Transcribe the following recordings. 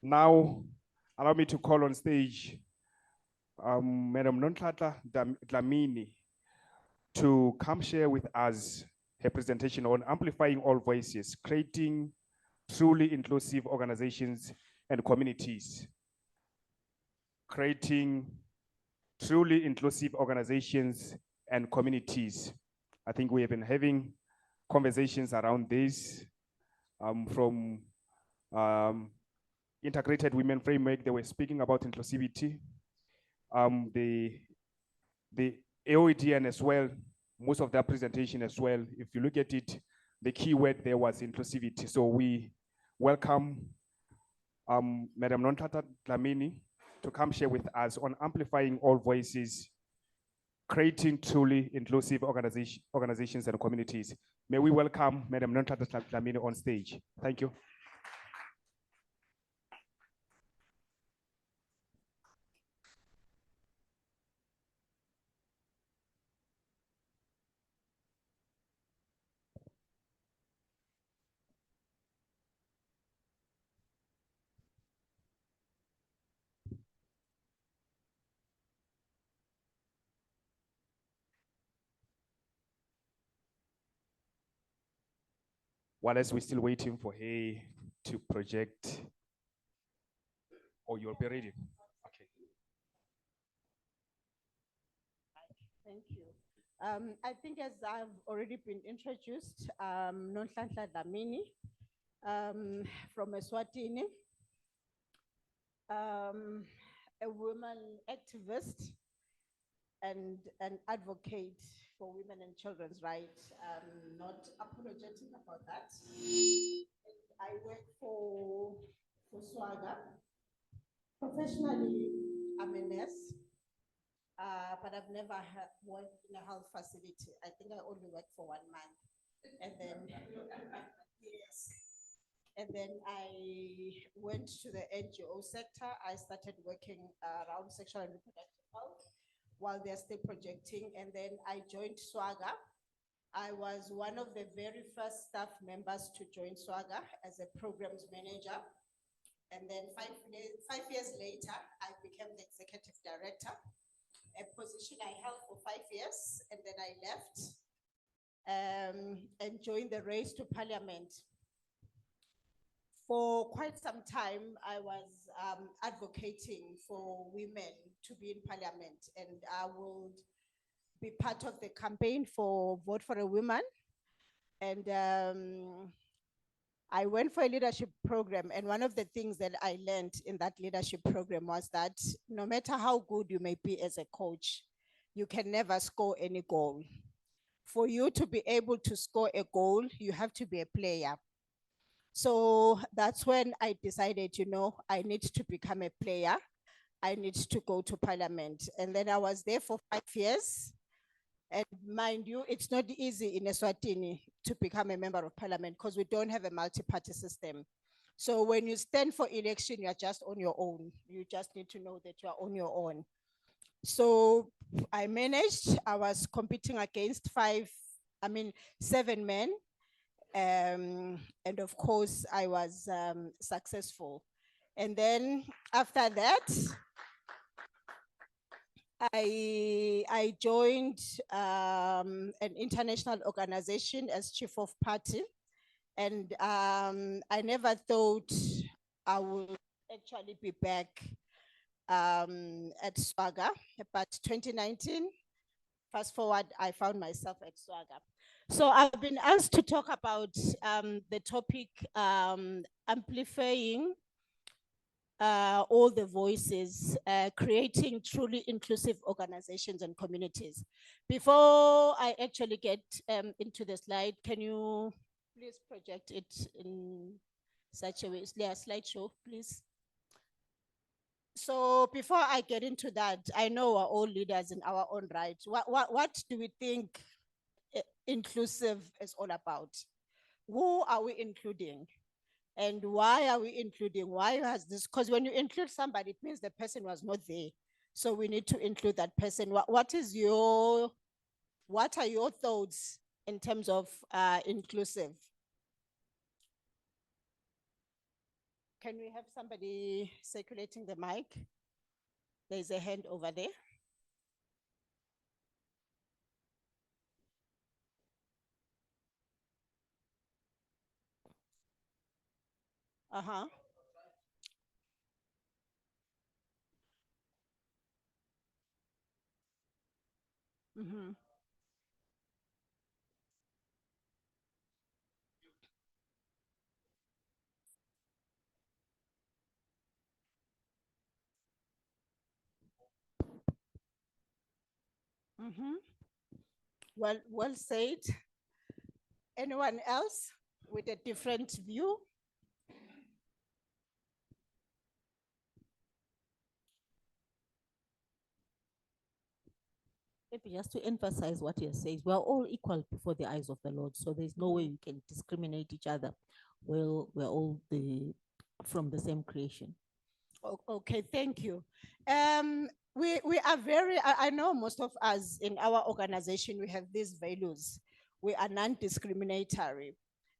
Now, allow me to call on stage Madam Nonhlanhla Dlamini to come share with us her presentation on amplifying all voices, creating truly inclusive organizations and communities. Creating truly inclusive organizations and communities. I think we have been having conversations around this from Integrated Women Framework. They were speaking about inclusivity. The OLDN as well, most of their presentation as well, if you look at it, the key word there was inclusivity. So we welcome Madam Nonhlanhla Dlamini to come share with us on amplifying all voices, creating truly inclusive organizations and communities. May we welcome Madam Nonhlanhla Dlamini on stage. Thank you. While as we're still waiting for her to project, or you'll be ready. Okay. Thank you. I think as I've already been introduced, Nonhlanhla Dlamini from Eswatini, a woman activist and an advocate for women and children's rights. Not apologetic about that. I work for SWAGA. Professionally, I'm a nurse, but I've never worked in a health facility. I think I only worked for 1 month. And then, yes. And then I went to the NGO sector. I started working around sexual and reproductive health while they're still projecting. And then I joined SWAGA. I was one of the very first staff members to join SWAGA as a programs manager. And then 5 years later, I became the executive director, a position I held for 5 years. And then I left and joined the race to parliament. For quite some time, I was advocating for women to be in parliament, and I would be part of the campaign for Vote for a Woman. And I went for a leadership program, and one of the things that I learned in that leadership program was that no matter how good you may be as a coach, you can never score any goal. For you to be able to score a goal, you have to be a player. So that's when I decided, I need to become a player. I need to go to parliament. And then I was there for 5 years. And mind you, it's not easy in Eswatini to become a member of parliament because we don't have a multi-party system. So when you stand for election, you're just on your own. You just need to know that you're on your own. So I managed, I was competing against 7 men. And of course, I was successful. And then after that, I joined an international organization as chief of party. And I never thought I would actually be back at SWAGA. But 2019, fast forward, I found myself at SWAGA. So I've been asked to talk about the topic amplifying all the voices, creating truly inclusive organizations and communities. Before I actually get into the slide, can you please project it in such a way? Slideshow, please. So before I get into that, I know we're all leaders in our own right. What do we think inclusive is all about? Who are we including? And why are we including? Why has this? Because when you include somebody, it means the person was not there. So we need to include that person. What are your thoughts in terms of inclusive? Can we have somebody circulating the mic? There's a hand over there. Uh-huh. Mm-hmm. Mm-hmm. Well said. Anyone else with a different view? Maybe just to emphasize what he says, we are all equal before the eyes of the Lord. So there's no way we can discriminate each other. We're all from the same creation. Okay, thank you. We are very, I know most of us in our organization, we have these values. We are non-discriminatory.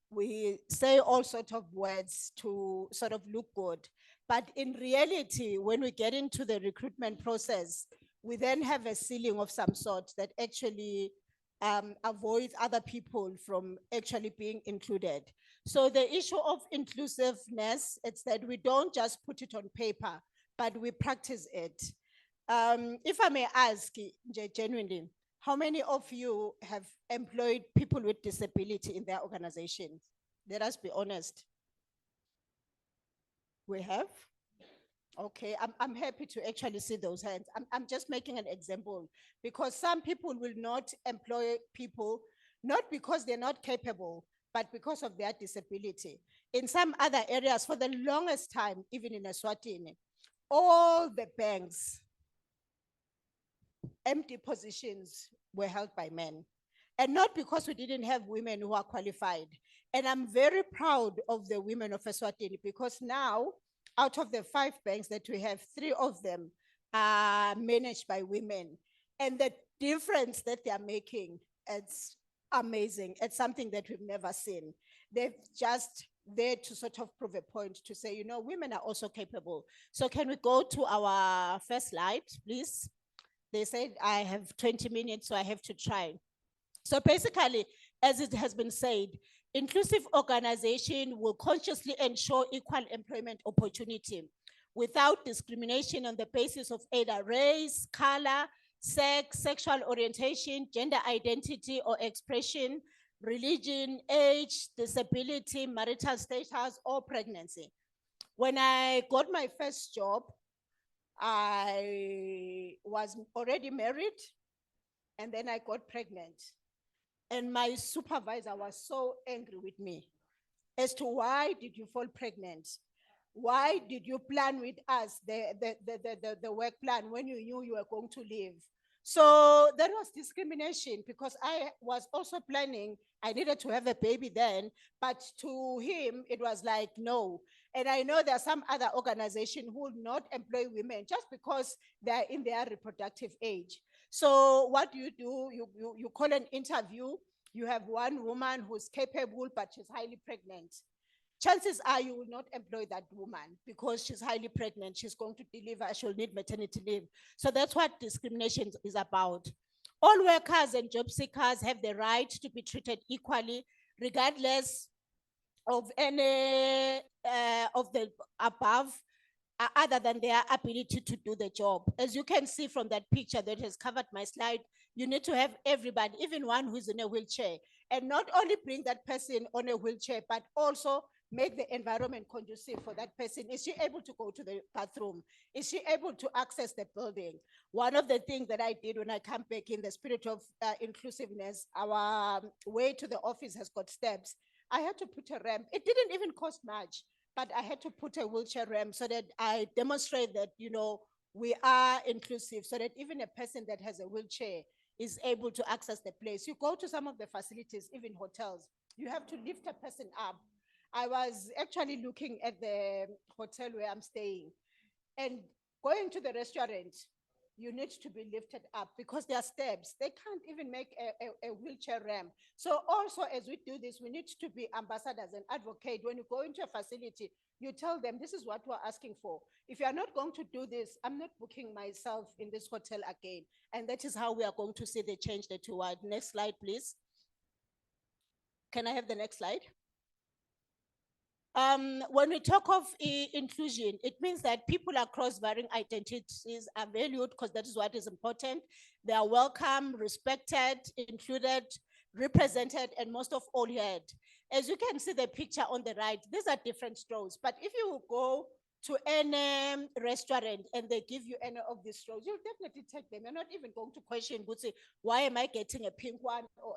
We say all sorts of words to sort of look good. But in reality, when we get into the recruitment process, we then have a ceiling of some sort that actually avoids other people from actually being included. So the issue of inclusiveness, it's that we don't just put it on paper, but we practice it. If I may ask, genuinely, how many of you have employed people with disability in their organizations? Let us be honest. We have? Okay, I'm happy to actually see those hands. I'm just making an example because some people will not employ people, not because they're not capable, but because of their disability. In some other areas, for the longest time, even in Eswatini, all the banks, empty positions were held by men. And not because we didn't have women who are qualified. And I'm very proud of the women of Eswatini because now, out of the 5 banks that we have, 3 of them are managed by women. And the difference that they are making, it's amazing. It's something that we've never seen. They've just there to sort of prove a point to say, you know, women are also capable. So can we go to our first slide, please? They said I have 20 minutes, so I have to try. So basically, as it has been said, inclusive organization will consciously ensure equal employment opportunity without discrimination on the basis of either race, color, sex, sexual orientation, gender identity or expression, religion, age, disability, marital status, or pregnancy. When I got my first job, I was already married and then I got pregnant. And my supervisor was so angry with me as to why did you fall pregnant? Why did you plan with us the work plan when you knew you were going to leave? So that was discrimination because I was also planning, I needed to have a baby then, but to him, it was like, no. And I know there are some other organizations who will not employ women just because they're in their reproductive age. So what do? You call an interview, you have one woman who's capable, but she's highly pregnant. Chances are you will not employ that woman because she's highly pregnant, she's going to deliver, she'll need maternity leave. So that's what discrimination is about. All workers and job seekers have the right to be treated equally, regardless of any of the above, other than their ability to do the job. As you can see from that picture that has covered my slide, you need to have everybody, even one who's in a wheelchair, and not only bring that person on a wheelchair, but also make the environment conducive for that person. Is she able to go to the bathroom? Is she able to access the building? One of the things that I did when I come back in the spirit of inclusiveness, our way to the office has got steps. I had to put a ramp. It didn't even cost much, but I had to put a wheelchair ramp so that I demonstrate that, you know, we are inclusive, so that even a person that has a wheelchair is able to access the place. You go to some of the facilities, even hotels, you have to lift a person up. I was actually looking at the hotel where I'm staying, and going to the restaurant, you need to be lifted up because there are steps. They can't even make a wheelchair ramp. So also, as we do this, we need to be ambassadors and advocate. When you go into a facility, You tell them, this is what we're asking for. If you are not going to do this, I'm not booking myself in this hotel again. And that is how we are going to see the change that you want. Next slide, please. Can I have the next slide? When we talk of inclusion, it means that people across varying identities are valued, because that is what is important. They are welcome, respected, included, represented, and most of all heard. As you can see the picture on the right, these are different straws. But if you go to any restaurant and they give you any of these straws, you'll definitely take them. You're not even going to question, would say, why am I getting a pink one or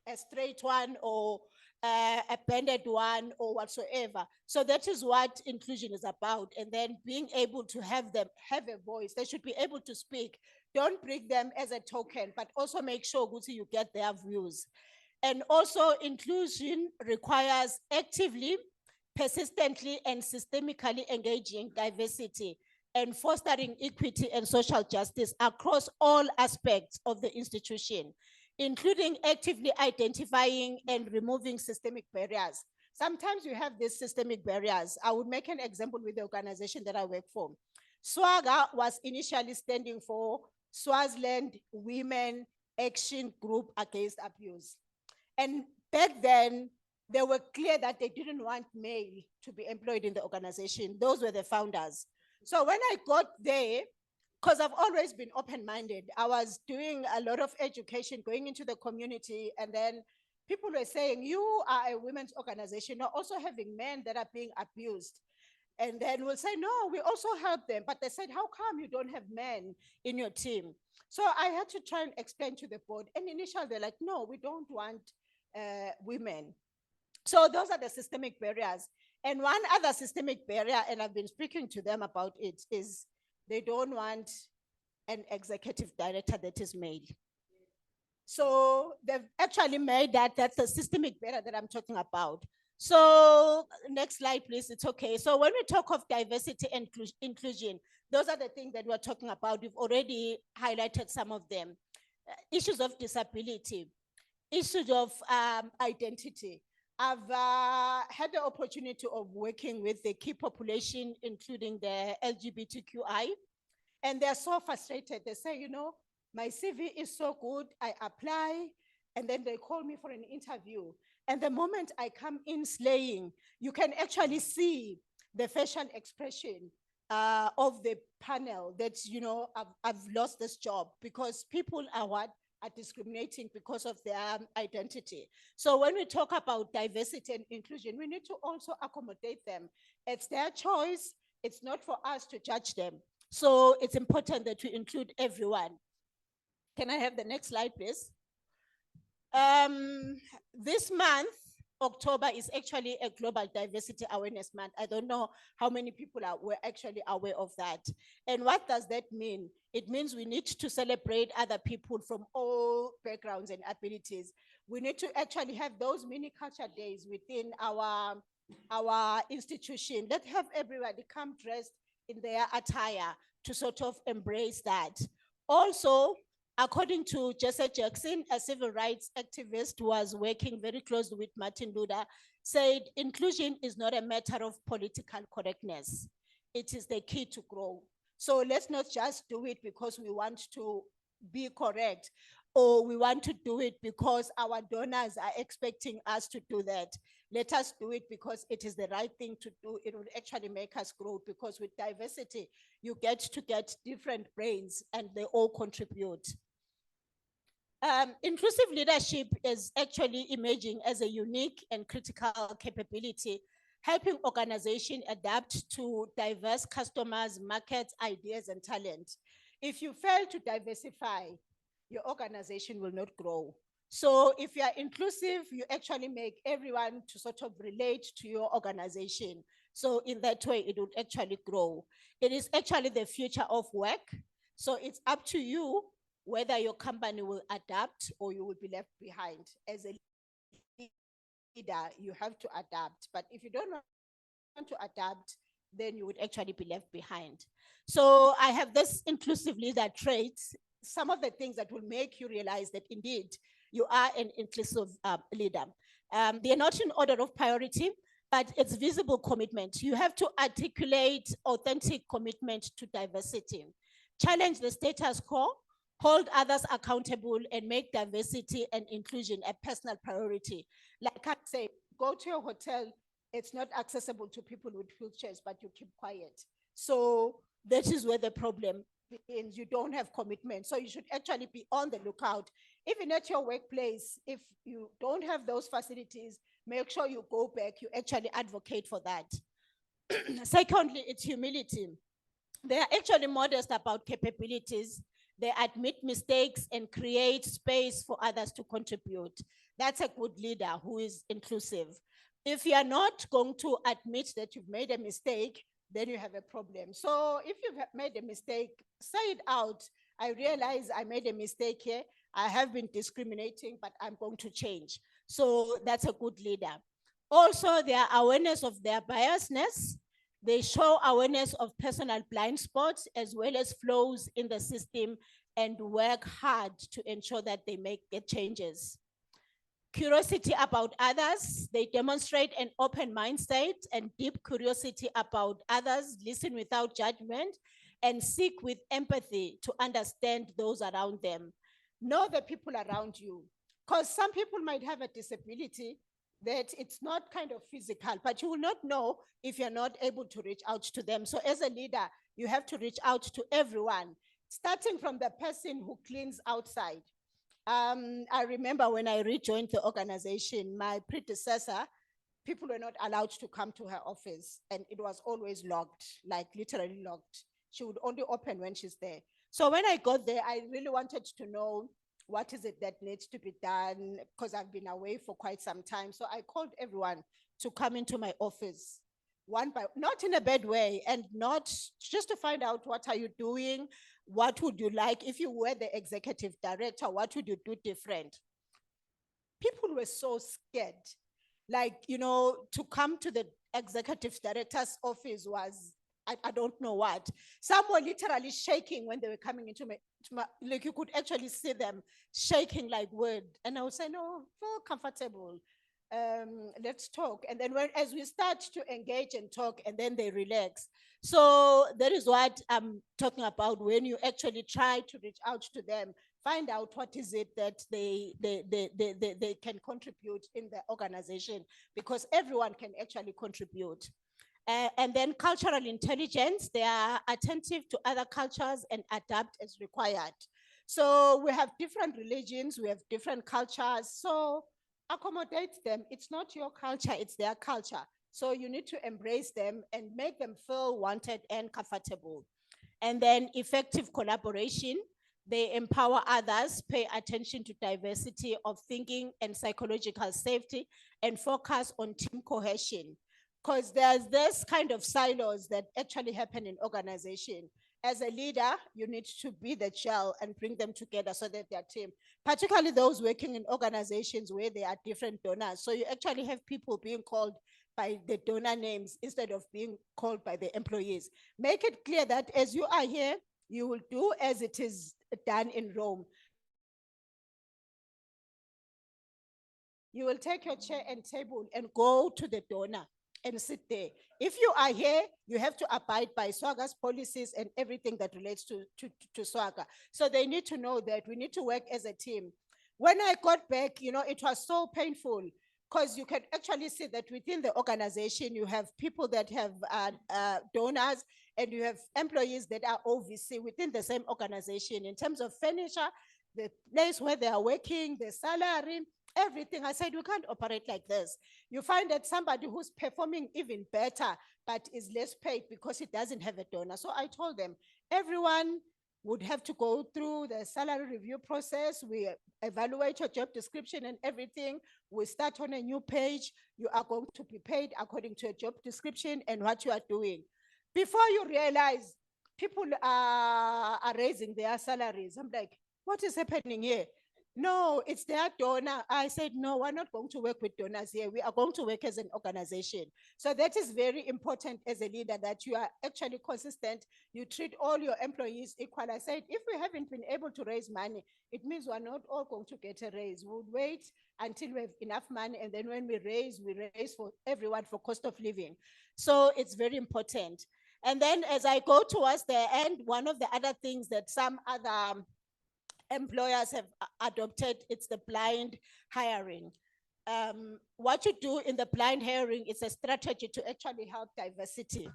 a straight one or a bended one or whatsoever? So that is what inclusion is about. And then being able to have them have a voice. They should be able to speak. Don't bring them as a token, but also make sure you get their views. And also inclusion requires actively, persistently, and systemically engaging diversity and fostering equity and social justice across all aspects of the institution, including actively identifying and removing systemic barriers. Sometimes you have these systemic barriers. I would make an example with the organization that I work for. SWAGA was initially standing for Swaziland Women Action Group Against Abuse. And back then, they were clear that they didn't want male to be employed in the organization. Those were the founders. So when I got there, because I've always been open-minded, I was doing a lot of education, going into the community, and then people were saying, you are a women's organization, you're also having men that are being abused. And then we'll say, no, we also help them. But they said, how come you don't have men in your team? So I had to try and explain to the board. And initially they're like, no, we don't want women. So those are the systemic barriers. And one other systemic barrier, and I've been speaking to them about it, is they don't want an executive director that is male. So they've actually made that, that's a systemic barrier that I'm talking about. So next slide, please, it's okay. So when we talk of diversity and inclusion, those are the things that we're talking about. We've already highlighted some of them. Issues of disability, issues of identity. I've had the opportunity of working with the key population, including the LGBTQI, and they're so frustrated. They say, you know, my CV is so good, I apply, and then they call me for an interview. And the moment I come in slaying, you can actually see the facial expression of the panel that, you know, I've lost this job, because people are discriminating because of their identity. So when we talk about diversity and inclusion, we need to also accommodate them. It's their choice. It's not for us to judge them. So it's important that we include everyone. Can I have the next slide, please? This month, October, is actually a global diversity awareness month. I don't know how many people were actually aware of that. And what does that mean? It means we need to celebrate other people from all backgrounds and abilities. We need to actually have those mini culture days within our institution. Let's have everybody come dressed in their attire to sort of embrace that. Also, according to Jesse Jackson, a civil rights activist who was working very closely with Martin Luther, said inclusion is not a matter of political correctness. It is the key to grow. So let's not just do it because we want to be correct, or we want to do it because our donors are expecting us to do that. Let us do it because it is the right thing to do. It will actually make us grow, because with diversity, you get to get different brains and they all contribute. Inclusive leadership is actually emerging as a unique and critical capability, helping organizations adapt to diverse customers, markets, ideas, and talent. If you fail to diversify, your organization will not grow. So if you are inclusive, you actually make everyone to sort of relate to your organization. So in that way, it will actually grow. It is actually the future of work. So it's up to you whether your company will adapt or you will be left behind. As a leader, you have to adapt. But if you don't want to adapt, then you would actually be left behind. So I have this inclusive leader traits, some of the things that will make you realize that indeed you are an inclusive leader. They are not in order of priority. but it's visible commitment. You have to articulate authentic commitment to diversity. Challenge the status quo, hold others accountable, and make diversity and inclusion a personal priority. Like I say, go to your hotel, it's not accessible to people with wheelchairs, but you keep quiet. So that is where the problem begins. You don't have commitment. So you should actually be on the lookout. Even at your workplace, if you don't have those facilities, make sure you go back, you actually advocate for that. Secondly, it's humility. They are actually modest about capabilities. They admit mistakes and create space for others to contribute. That's a good leader who is inclusive. If you are not going to admit that you've made a mistake, then you have a problem. So if you've made a mistake, say it out. I realize I made a mistake here. I have been discriminating, but I'm going to change. So that's a good leader. Also, their awareness of their biasness. They show awareness of personal blind spots as well as flaws in the system and work hard to ensure that they make the changes. Curiosity about others. They demonstrate an open mindset and deep curiosity about others, listen without judgment, and seek with empathy to understand those around them. Know the people around you, because some people might have a disability that it's not kind of physical, but you will not know if you're not able to reach out to them. So as a leader, you have to reach out to everyone, starting from the person who cleans outside. I remember when I rejoined the organization, my predecessor, people were not allowed to come to her office, and it was always locked, like literally locked. She would only open when she's there. So when I got there, I really wanted to know what is it that needs to be done, because I've been away for quite some time. So I called everyone to come into my office, one by, not in a bad way, and not just to find out what are you doing, what would you like, if you were the executive director, what would you do different? People were so scared. Like, you know, to come to the executive director's office was, I don't know what. Some were literally shaking when they were coming into my, like you could actually see them shaking like wood. And I would say, no, feel comfortable. Let's talk. And then as we start to engage and talk, and then they relax. So that is what I'm talking about. When you actually try to reach out to them, find out what is it that they can contribute in the organization, because everyone can actually contribute. And then cultural intelligence, they are attentive to other cultures and adapt as required. So we have different religions, we have different cultures, so accommodate them. It's not your culture, it's their culture. So you need to embrace them and make them feel wanted and comfortable. And then effective collaboration, they empower others, pay attention to diversity of thinking and psychological safety, and focus on team cohesion. Because there's this kind of silos that actually happen in organization. As a leader, you need to be the gel and bring them together so that they're team, particularly those working in organizations where there are different donors. So you actually have people being called by the donor names instead of being called by the employees. Make it clear that as you are here, you will do as it is done in Rome. You will take your chair and table and go to the donor and sit there. If you are here, you have to abide by SWAGA's policies and everything that relates to SWAGA. So they need to know that we need to work as a team. When I got back, you know, it was so painful, because you can actually see that within the organization, you have people that have donors, and you have employees that are OVC within the same organization in terms of furniture, the place where they are working, the salary, everything. I said, we can't operate like this. You find that somebody who's performing even better, but is less paid because he doesn't have a donor. So I told them, everyone would have to go through the salary review process. We evaluate your job description and everything. We start on a new page. You are going to be paid according to your job description and what you are doing. Before you realize, people are raising their salaries. I'm like, what is happening here? No, it's their donor. I said, no, we're not going to work with donors here. We are going to work as an organization. So that is very important as a leader, that you are actually consistent. You treat all your employees equal. I said, if we haven't been able to raise money, it means we're not all going to get a raise. We'll wait until we have enough money. And then when we raise for everyone for cost of living. So it's very important. And then as I go towards the end, one of the other things that some other employers have adopted, it's the blind hiring. What you do in the blind hiring is a strategy to actually help diversity.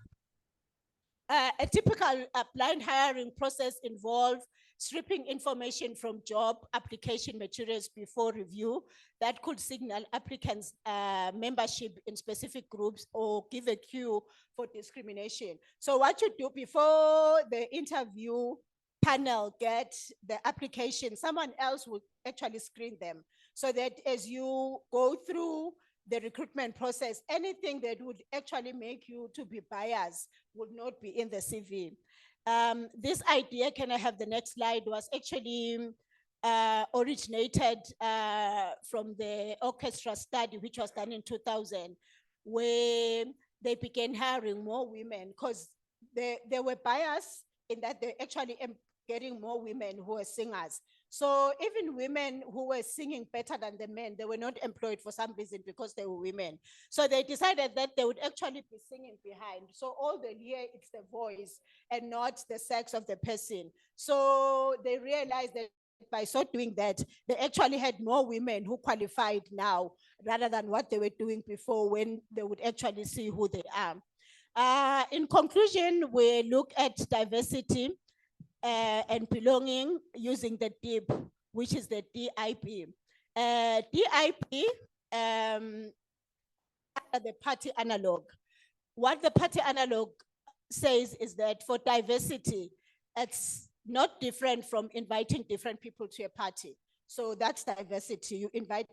A typical blind hiring process involves stripping information from job application materials before review that could signal applicants' membership in specific groups or give a cue for discrimination. So what you do before the interview panel get the application, someone else will actually screen them, so that as you go through the recruitment process, anything that would actually make you to be biased would not be in the CV. This idea, can I have the next slide, was actually originated from the orchestra study, which was done in 2000, where they began hiring more women because they were biased in that they actually getting more women who were singers. So even women who were singing better than the men, they were not employed for some reason because they were women. So they decided that they would actually be singing behind. So all they hear, it's the voice and not the sex of the person. So they realized that by so doing that, they actually had more women who qualified now rather than what they were doing before, when they would actually see who they are. In conclusion, we look at diversity and belonging using the DIP, which is the DIP. DIP, the party analog. What the party analog says is that for diversity, it's not different from inviting different people to a party. So that's diversity. You invite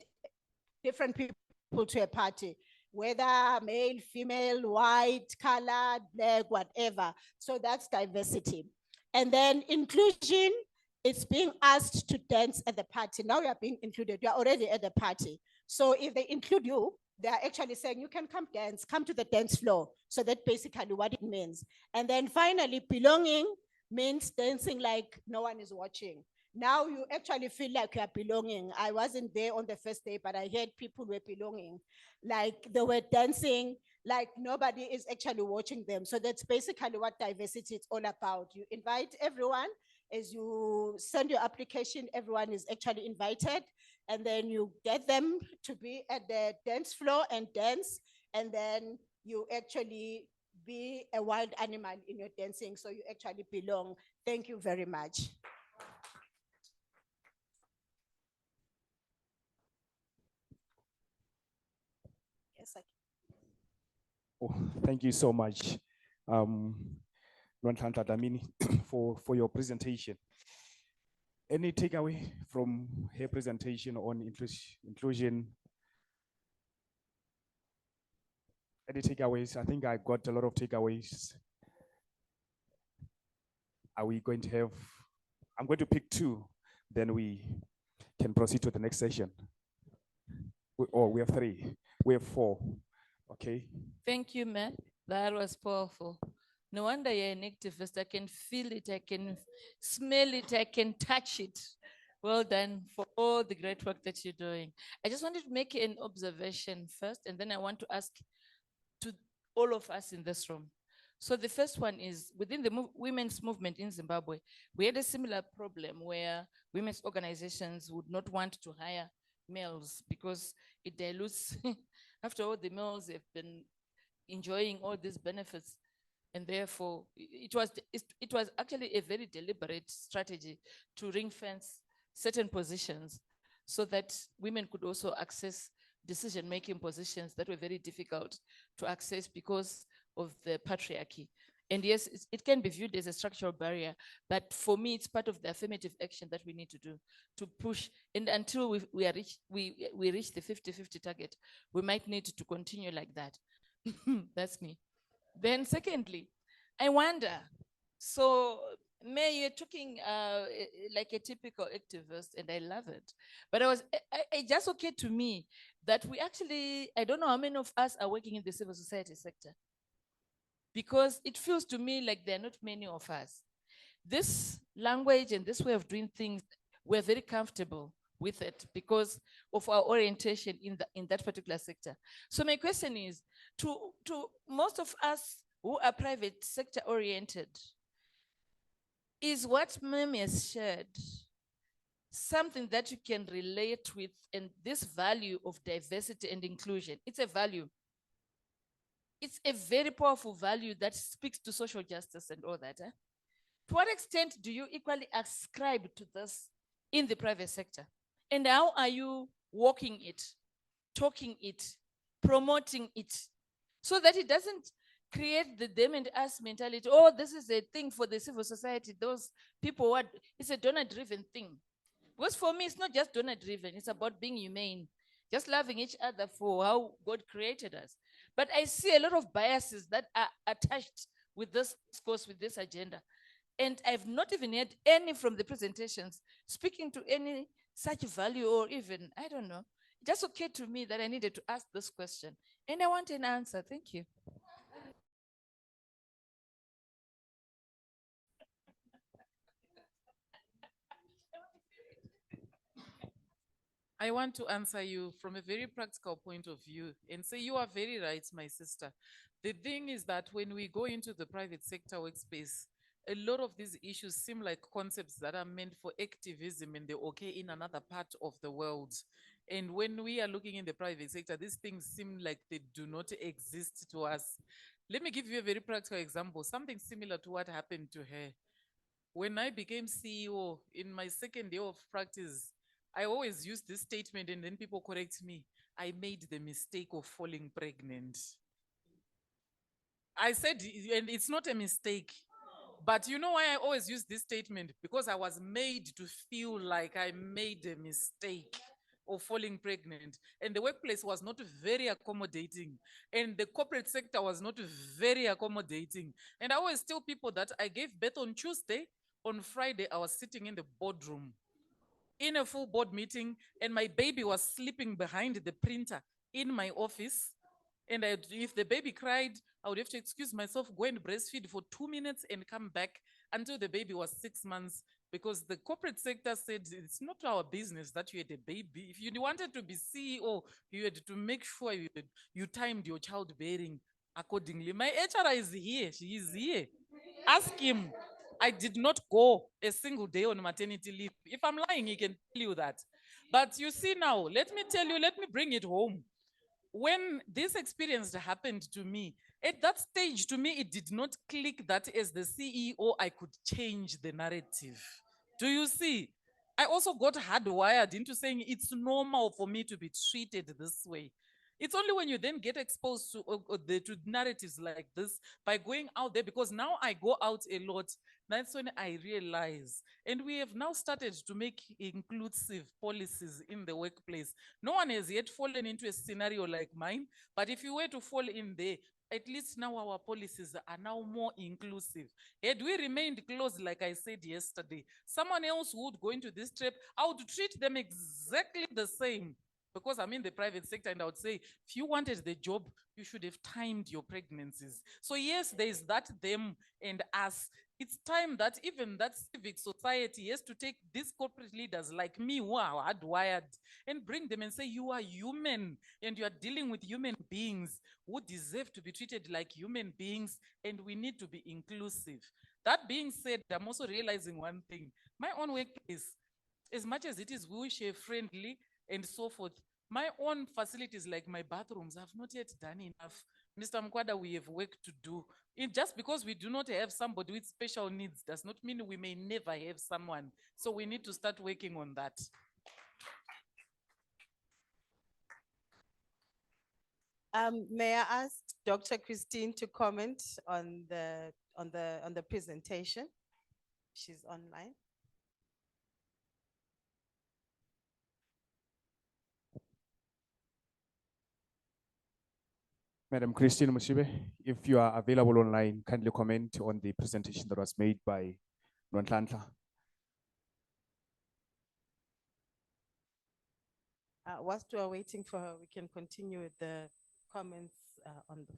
different people to a party, whether male, female, white, colored, black, whatever. So that's diversity. And then inclusion is being asked to dance at the party. Now you are being included. You are already at the party. So if they include you, they are actually saying you can come dance, come to the dance floor. So that's basically what it means. And then finally, belonging means dancing like no one is watching. Now you actually feel like you are belonging. I wasn't there on the first day, but I heard people were belonging. Like they were dancing like nobody is actually watching them. So that's basically what diversity is all about. You invite everyone. As you send your application, everyone is actually invited. And then you get them to be at the dance floor and dance. And then you actually be a wild animal in your dancing. So you actually belong. Thank you very much. Yes, Oh, thank you so much, Nonhlanhla Dlamini, for your presentation. Any takeaway from her presentation on inclusion? Any takeaways? I think I got a lot of takeaways. Are we going to have, I'm going to pick two, then we can proceed to the next session. We have three, we have four, okay? Thank you, Matt. That was powerful. No wonder you're an activist. I can feel it, I can smell it, I can touch it. Well done for all the great work that you're doing. I just wanted to make an observation first, and then I want to ask to all of us in this room. So the first one is, within the women's movement in Zimbabwe, we had a similar problem where women's organizations would not want to hire males because it dilutes, after all, the males have been enjoying all these benefits. And therefore, it was actually a very deliberate strategy to ring fence certain positions so that women could also access decision-making positions that were very difficult to access because of the patriarchy. And yes, it can be viewed as a structural barrier, but for me, it's part of the affirmative action that we need to do to push. And until we reach the 50-50 target, we might need to continue like that. That's me. Then secondly, I wonder, so May, you're talking like a typical activist, and I love it. But it just occurred to me that we actually, I don't know how many of us are working in the civil society sector, because it feels to me like there are not many of us. This language and this way of doing things, we're very comfortable with it because of our orientation in that particular sector. So my question is, to most of us who are private sector oriented, is what Mimi has shared something that you can relate with, and this value of diversity and inclusion? It's a value. It's a very powerful value that speaks to social justice and all that. To what extent do you equally ascribe to this in the private sector? And how are you walking it, talking it, promoting it, so that it doesn't create the them and us mentality? Oh, this is a thing for the civil society. Those people, it's a donor-driven thing. Because for me, it's not just donor-driven. It's about being humane, just loving each other for how God created us. But I see a lot of biases that are attached with this course, with this agenda. And I've not even heard any from the presentations speaking to any such value, or even, I don't know. It just occurred to me that I needed to ask this question. And I want an answer. Thank you. I want to answer you from a very practical point of view and say you are very right, my sister. The thing is that when we go into the private sector workspace, a lot of these issues seem like concepts that are meant for activism and they're okay in another part of the world. And when we are looking in the private sector, these things seem like they do not exist to us. Let me give you a very practical example, something similar to what happened to her. When I became CEO in my second year of practice, I always use this statement and then people correct me. I made the mistake of falling pregnant. I said, and it's not a mistake. But you know why I always use this statement? Because I was made to feel like I made a mistake of falling pregnant. And the workplace was not very accommodating. And the corporate sector was not very accommodating. And I always tell people that I gave birth on Tuesday. On Friday, I was sitting in the boardroom in a full board meeting, and my baby was sleeping behind the printer in my office. And if the baby cried, I would have to excuse myself, go and breastfeed for 2 minutes and come back until the baby was 6 months, because the corporate sector said it's not our business that you had a baby. If you wanted to be CEO, you had to make sure you timed your childbearing accordingly. My HR is here. She is here. Ask him. I did not go a single day on maternity leave. If I'm lying, he can tell you that. But you see now, let me tell you, let me bring it home. When this experience happened to me, at that stage, to me, it did not click that as the CEO, I could change the narrative. Do you see? I also got hardwired into saying it's normal for me to be treated this way. It's only when you then get exposed to narratives like this by going out there, because now I go out a lot. That's when I realize. And we have now started to make inclusive policies in the workplace. No one has yet fallen into a scenario like mine, but if you were to fall in there, at least now our policies are now more inclusive. Had we remained closed, like I said yesterday, someone else would go into this trap, I would treat them exactly the same. Because I'm in the private sector, and I would say, if you wanted the job, you should have timed your pregnancies. So yes, there's that them and us. It's time that even that civic society has to take these corporate leaders like me who are hardwired and bring them and say, you are human and you are dealing with human beings who deserve to be treated like human beings, and we need to be inclusive. That being said, I'm also realizing one thing. My own workplace, as much as it is wheelchair friendly and so forth, my own facilities like my bathrooms have not yet done enough. Mr. Mkwada, we have work to do. Just because we do not have somebody with special needs does not mean we may never have someone. So we need to start working on that. May I ask Dr. Christine to comment on the presentation? She's online. Madam Christine Musibe, if you are available online, kindly comment on the presentation that was made by Nonhlanhla. Whilst we are waiting for her, we can continue with the comments on the.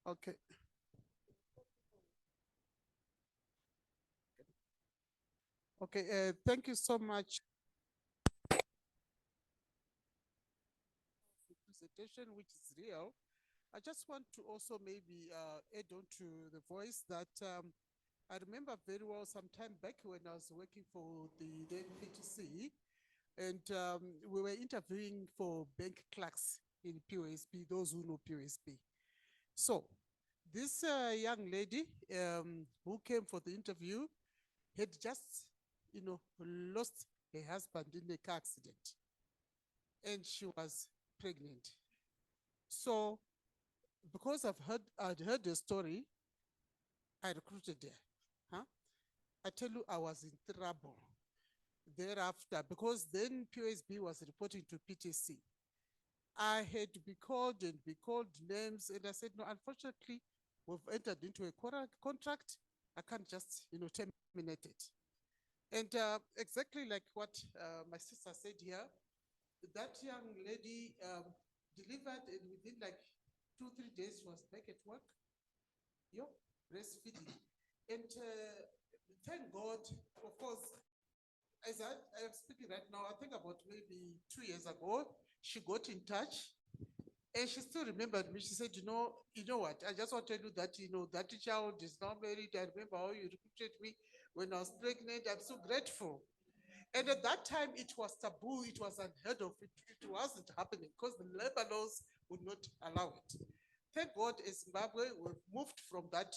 Okay. Okay, thank you so much. Presentation, which is real. I just want to also maybe add on to the voice that I remember very well some time back when I was working for the then PTC, and we were interviewing for bank clerks in POSB, those who know POSB. So this young lady who came for the interview had just, lost her husband in a car accident, and she was pregnant. So because I'd heard the story, I recruited her. Huh? I tell you, I was in trouble thereafter, because then POSB was reporting to PTC. I had to be called names, and I said, no, unfortunately, we've entered into a contract. I can't just, terminate it. And exactly like what my sister said here, that young lady delivered, and within like 2-3 days was back at work, breastfeeding. And thank God, of course, as I am speaking right now, I think about maybe 2 years ago, she got in touch, and she still remembered me. She said, you know what, I just want to tell you that, that child is now married. I remember how you recruited me when I was pregnant. I'm so grateful. And at that time, it was taboo. It was unheard of. It wasn't happening because the labor laws would not allow it. Thank God, in Zimbabwe, we've moved from that,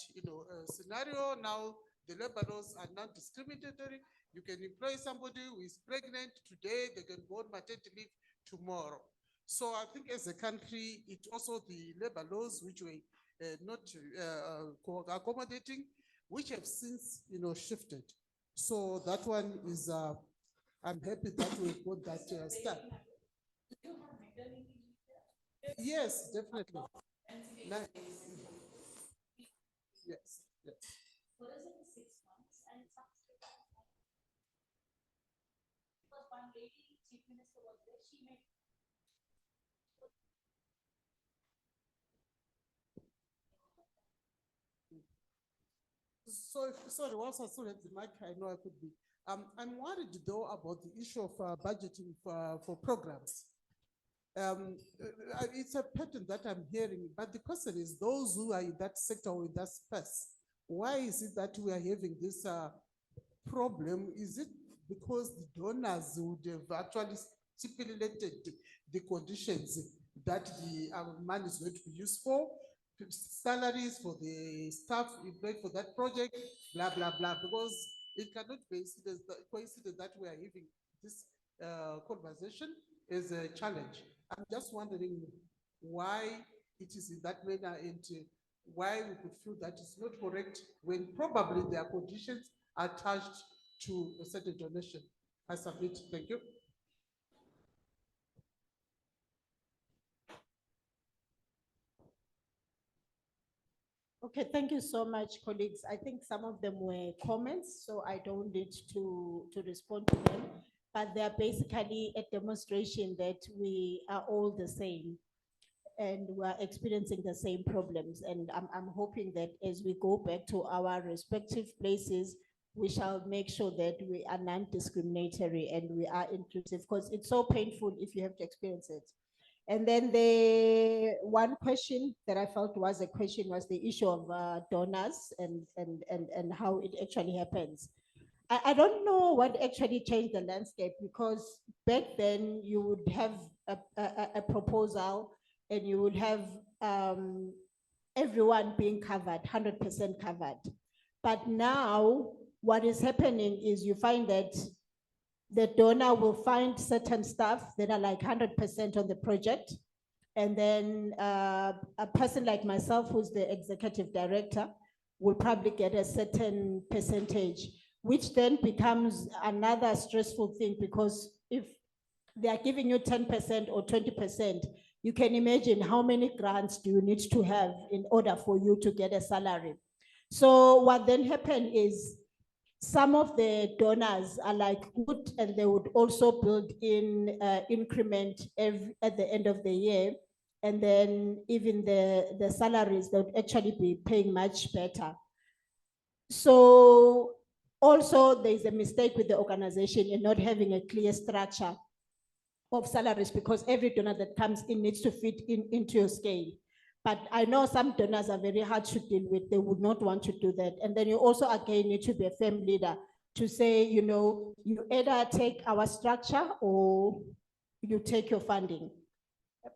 scenario. Now the labor laws are non-discriminatory. You can employ somebody who is pregnant today, they can go on maternity leave tomorrow. So I think as a country, it's also the labor laws which were not accommodating, which have since, shifted. So that one is, I'm happy that we got that step. Yes, definitely. Yes, yes. So, sorry, whilst I still have the mic, I know I could be. I'm worried though about the issue of budgeting for programs. It's a pattern that I'm hearing, but the question is, those who are in that sector or in that space, why is it that we are having this problem? Is it because the donors would have actually stipulated the conditions that the money is going to be used for, salaries for the staff employed for that project, blah, blah, blah, because it cannot be coincidence that we are having this conversation is a challenge. I'm just wondering why it is in that manner, and why we could feel that it's not correct when probably their conditions are attached to a certain donation. I submit. Thank you. Okay, thank you so much, colleagues. I think some of them were comments, so I don't need to respond to them, but they're basically a demonstration that we are all the same and we're experiencing the same problems. And I'm hoping that as we go back to our respective places, we shall make sure that we are non-discriminatory and we are inclusive, because it's so painful if you have to experience it. And then the one question that I felt was a question was the issue of donors and how it actually happens. I don't know what actually changed the landscape, because back then you would have a proposal and you would have everyone being covered, 100% covered. But now what is happening is you find that the donor will find certain staff that are like 100% on the project. And then a person like myself, who's the executive director, will probably get a certain percentage, which then becomes another stressful thing, because if they are giving you 10% or 20%, you can imagine how many grants do you need to have in order for you to get a salary. So what then happened is some of the donors are like good, and they would also build in increment at the end of the year. And then even the salaries, they would actually be paying much better. So also there's a mistake with the organization in not having a clear structure of salaries, because every donor that comes in needs to fit into your scale. But I know some donors are very hard to deal with. They would not want to do that. And then you also again need to be a firm leader to say, you know, you either take our structure or you take your funding.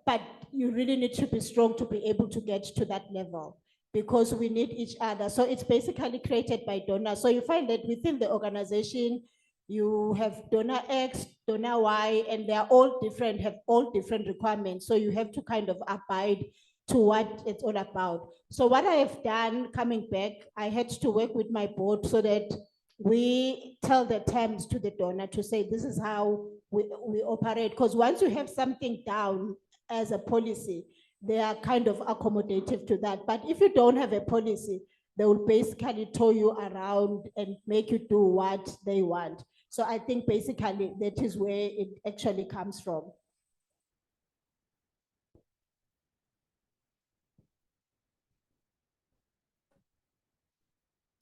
But you really need to be strong to be able to get to that level, because we need each other. So it's basically created by donors. So you find that within the organization, you have donor X, donor Y, and they are all different, have all different requirements. So you have to kind of abide to what it's all about. So what I have done coming back, I had to work with my board so that we tell the terms to the donor to say, this is how we operate. Because once you have something down as a policy, they are kind of accommodative to that. But if you don't have a policy, they will basically tow you around and make you do what they want. So I think basically that is where it actually comes from.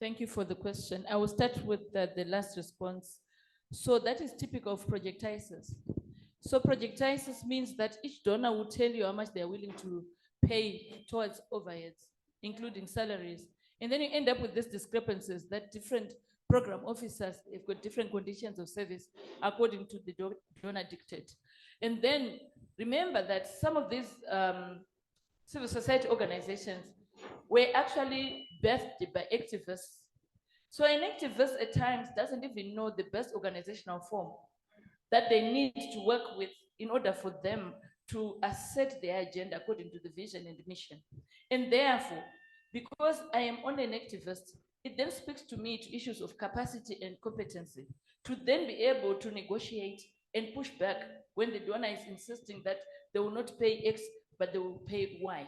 Thank you for the question. I will start with the last response. So that is typical of projectizers. So projectizers means that each donor will tell you how much they are willing to pay towards overheads, including salaries. And then you end up with these discrepancies that different program officers have got different conditions of service according to the donor dictate. And then remember that some of these civil society organizations were actually birthed by activists. So an activist at times doesn't even know the best organizational form that they need to work with in order for them to assert their agenda according to the vision and the mission. And therefore, because I am only an activist, it then speaks to me to issues of capacity and competency to then be able to negotiate and push back when the donor is insisting that they will not pay X, but they will pay Y,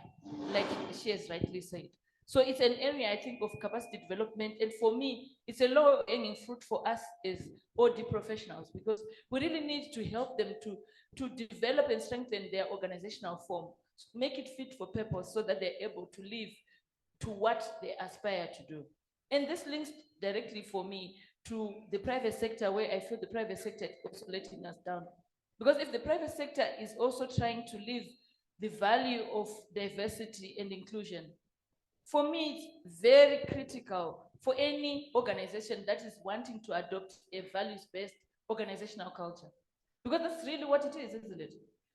like she has rightly said. So it's an area, I think, of capacity development. And for me, it's a low-hanging fruit for us as OD professionals, because we really need to help them to develop and strengthen their organizational form, make it fit for purpose so that they're able to live to what they aspire to do. And this links directly for me to the private sector, where I feel the private sector is also letting us down. Because if the private sector is also trying to live the value of diversity and inclusion, for me, it's very critical for any organization that is wanting to adopt a values-based organizational culture. Because that's really what it is, isn't it?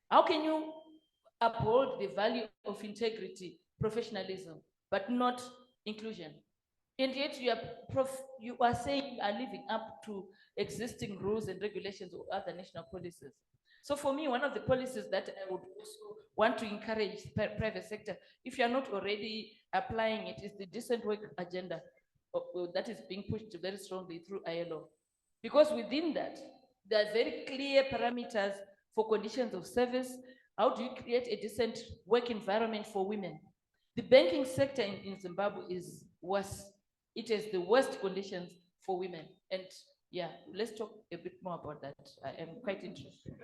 How can you uphold the value of integrity, professionalism, but not inclusion? And yet you are saying you are living up to existing rules and regulations or other national policies. So for me, one of the policies that I would also want to encourage private sector, if you're not already applying it, is the decent work agenda that is being pushed very strongly through ILO. Because within that, there are very clear parameters for conditions of service. How do you create a decent work environment for women? The banking sector in Zimbabwe is worse. It has the worst conditions for women. And yeah, let's talk a bit more about that. I am quite interested.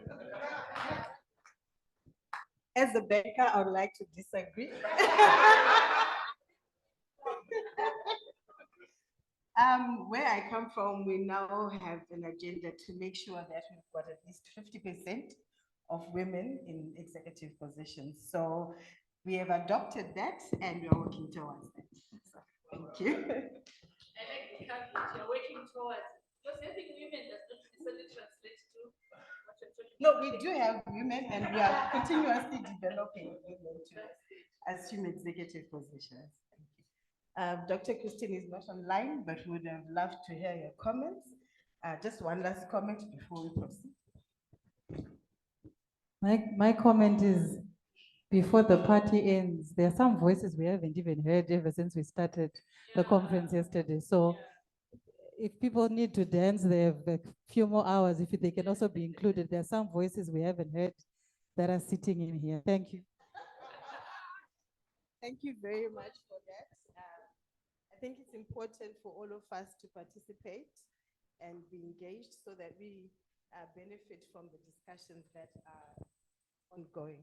As a banker, I would like to disagree. Where I come from, we now have an agenda to make sure that we've got at least 50% of women in executive positions. So we have adopted that and we're working towards that. So, thank you. I like the fact that you're working towards, because having women does not necessarily translate to what you're talking No, about. we do have women and we are continuously developing women to assume executive positions. Dr. Christine is not online, but we would have loved to hear your comments. Just one last comment before we proceed. My comment is, before the party ends. There are some voices we haven't even heard ever since we started the conference yesterday. So if people need to dance, they have a few more hours. If they can also be included, there are some voices we haven't heard that are sitting in here. Thank you. Thank you very much for that. I think it's important for all of us to participate and be engaged so that we benefit from the discussions that are ongoing.